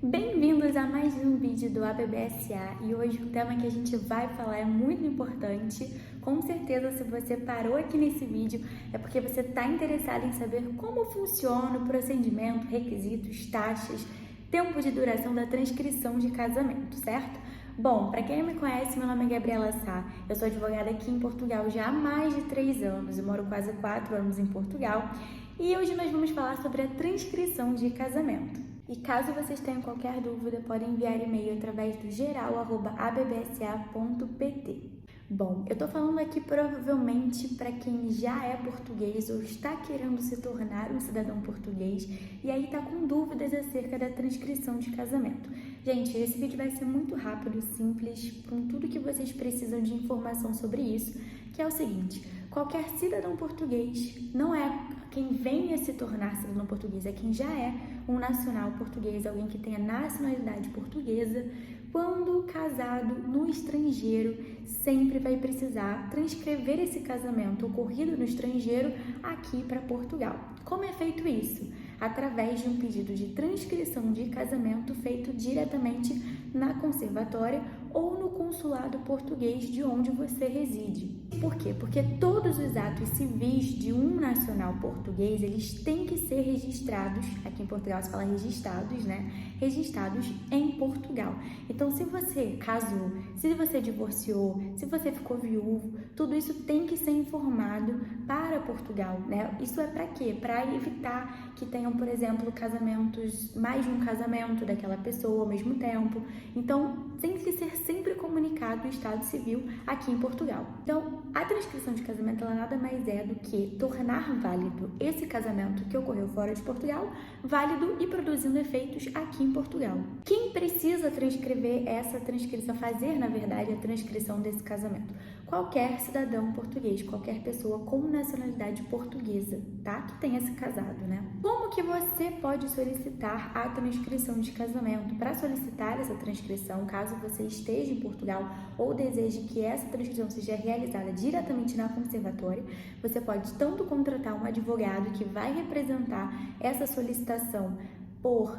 Bem-vindos a mais um vídeo do ABBSA e hoje o tema que a gente vai falar é muito importante. Com certeza, se você parou aqui nesse vídeo é porque você está interessado em saber como funciona o procedimento, requisitos, taxas, tempo de duração da transcrição de casamento, certo? Bom, para quem não me conhece, meu nome é Gabriela Sá, eu sou advogada aqui em Portugal já há mais de 3 anos, eu moro quase 4 anos em Portugal e hoje nós vamos falar sobre a transcrição de casamento. E caso vocês tenham qualquer dúvida, podem enviar e-mail através do geral@abbsa.pt. Bom, eu tô falando aqui provavelmente para quem já é português ou está querendo se tornar um cidadão português e aí tá com dúvidas acerca da transcrição de casamento. Gente, esse vídeo vai ser muito rápido, simples, com tudo que vocês precisam de informação sobre isso, que é o seguinte: qualquer cidadão português, não é quem venha se tornar cidadão português, é quem já é um nacional português, alguém que tenha nacionalidade portuguesa, quando casado no estrangeiro, sempre vai precisar transcrever esse casamento ocorrido no estrangeiro aqui para Portugal. Como é feito isso? Através de um pedido de transcrição de casamento feito diretamente na conservatória ou no consulado português de onde você reside. Por quê? Porque todos os atos civis de um nacional português, eles têm que ser registrados, aqui em Portugal se fala registrados, né? Registrados em Portugal. Então, se você casou, se você divorciou, se você ficou viúvo, tudo isso tem que ser informado para Portugal, né? Isso é para quê? Para evitar que tenham, por exemplo, casamentos, mais de um casamento daquela pessoa ao mesmo tempo. Então, tem que ser sempre comunicado o Estado Civil aqui em Portugal. Então, a transcrição de casamento, ela nada mais é do que tornar válido esse casamento que ocorreu fora de Portugal, válido e produzindo efeitos aqui em Portugal. Quem precisa transcrever essa transcrição, fazer, na verdade, a transcrição desse casamento? Qualquer cidadão português, qualquer pessoa com nacionalidade portuguesa, tá? Que tenha se casado, né? Como que você pode solicitar a transcrição de casamento? Para solicitar essa transcrição, caso você esteja em Portugal ou deseje que essa transcrição seja realizada diretamente na conservatória, você pode tanto contratar um advogado que vai representar essa solicitação por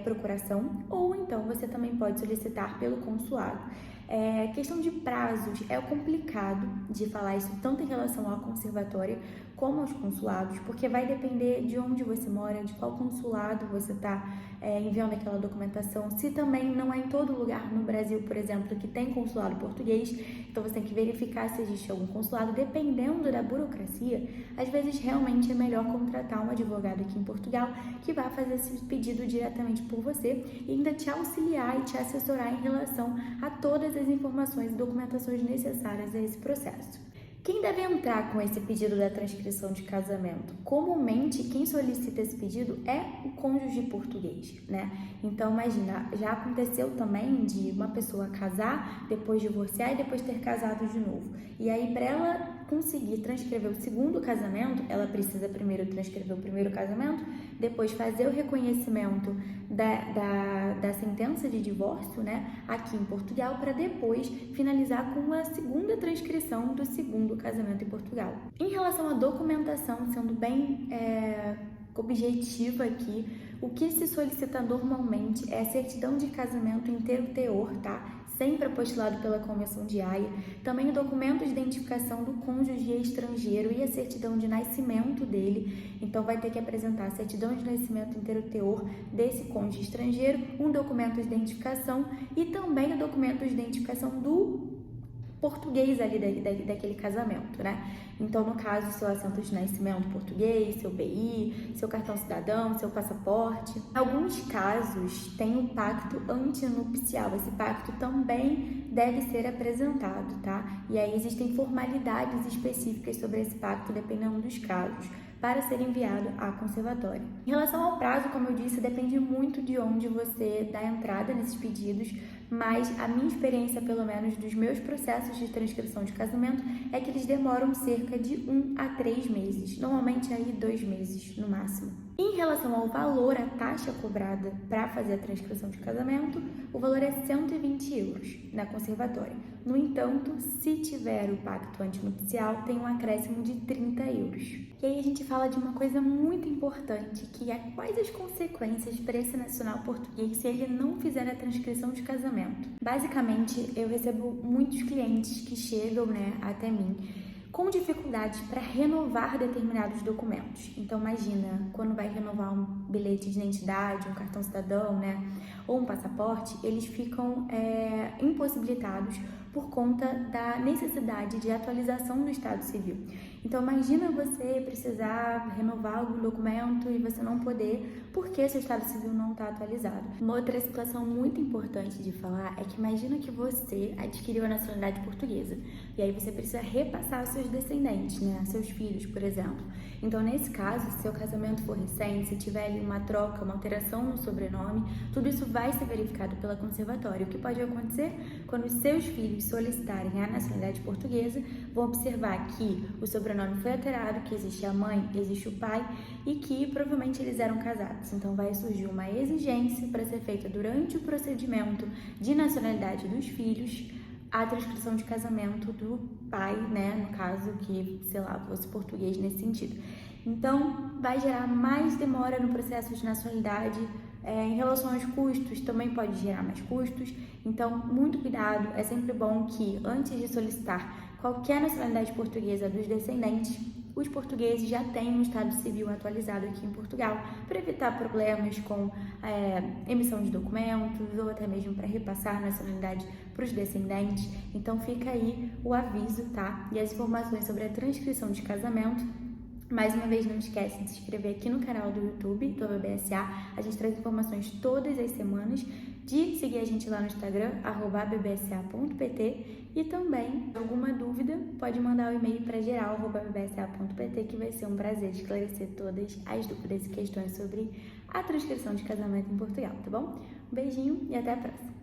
procuração, ou então você também pode solicitar pelo consulado. Questão de prazos, é complicado de falar isso tanto em relação à conservatória como aos consulados, porque vai depender de onde você mora, de qual consulado você está enviando aquela documentação. Se também não é em todo lugar no Brasil, por exemplo, que tem consulado português, então você tem que verificar se existe algum consulado. Dependendo da burocracia, às vezes realmente é melhor contratar um advogado aqui em Portugal que vai fazer esse pedido diretamente por você e ainda te auxiliar e te assessorar em relação a todas as informações e documentações necessárias a esse processo. Quem deve entrar com esse pedido da transcrição de casamento? Comumente, quem solicita esse pedido é o cônjuge português, né? Então, imagina, já aconteceu também de uma pessoa casar, depois divorciar e depois ter casado de novo. E aí, para ela conseguir transcrever o segundo casamento, ela precisa primeiro transcrever o primeiro casamento, depois fazer o reconhecimento da sentença de divórcio, né, aqui em Portugal, para depois finalizar com a segunda transcrição do segundo casamento em Portugal. Em relação à documentação, sendo bem objetiva aqui, o que se solicita normalmente é a certidão de casamento inteiro teor, tá? Sempre apostilado pela Convenção de Haia, também o documento de identificação do cônjuge estrangeiro e a certidão de nascimento dele. Então vai ter que apresentar a certidão de nascimento inteiro teor desse cônjuge estrangeiro, um documento de identificação e também o documento de identificação do português ali daquele casamento, né? Então, no caso, seu assento de nascimento português, seu BI, seu cartão cidadão, seu passaporte. Em alguns casos, tem um pacto antinupcial. Esse pacto também deve ser apresentado, tá? E aí existem formalidades específicas sobre esse pacto, dependendo dos casos, para ser enviado à conservatória. Em relação ao prazo, como eu disse, depende muito de onde você dá entrada nesses pedidos, mas a minha experiência, pelo menos dos meus processos de transcrição de casamento, é que eles demoram cerca de 1 a 3 meses, normalmente aí 2 meses no máximo. Em relação ao valor, a taxa cobrada para fazer a transcrição de casamento, o valor é 120 euros na conservatória. No entanto, se tiver o pacto antinupcial, tem um acréscimo de 30 euros. E aí a gente fala de uma coisa muito importante, que é quais as consequências para esse nacional português se ele não fizer a transcrição de casamento. Basicamente, eu recebo muitos clientes que chegam, até mim com dificuldades para renovar determinados documentos. Então, imagina, quando vai renovar um bilhete de identidade, um cartão cidadão, ou um passaporte, eles ficam impossibilitados por conta da necessidade de atualização do Estado Civil. Então, imagina você precisar renovar algum documento e você não poder porque seu Estado Civil não está atualizado. Uma outra situação muito importante de falar é que imagina que você adquiriu a nacionalidade portuguesa e aí você precisa repassar aos seus descendentes, seus filhos, por exemplo. Então, nesse caso, se seu casamento for recente, se tiver ali uma troca, uma alteração no sobrenome, tudo isso vai ser verificado pela conservatória. O que pode acontecer? Quando os seus filhos solicitarem a nacionalidade portuguesa, vão observar que o sobrenome foi alterado, que existe a mãe, existe o pai e que provavelmente eles eram casados. Então, vai surgir uma exigência para ser feita durante o procedimento de nacionalidade dos filhos, a transcrição de casamento do pai, no caso que, fosse português nesse sentido. Então, vai gerar mais demora no processo de nacionalidade. Em relação aos custos, também pode gerar mais custos. Então, muito cuidado. É sempre bom que, antes de solicitar qualquer nacionalidade portuguesa dos descendentes, os portugueses já tenham um Estado Civil atualizado aqui em Portugal, para evitar problemas com emissão de documentos ou até mesmo para repassar a nacionalidade para os descendentes. Então fica aí o aviso, tá? E as informações sobre a transcrição de casamento. Mais uma vez, não esquece de se inscrever aqui no canal do YouTube do ABBSA. A gente traz informações todas as semanas, de seguir a gente lá no Instagram, @bbsa.pt, e também, alguma dúvida, pode mandar o e-mail para geral@bbsa.pt, que vai ser um prazer esclarecer todas as dúvidas e questões sobre a transcrição de casamento em Portugal, tá bom? Um beijinho e até a próxima!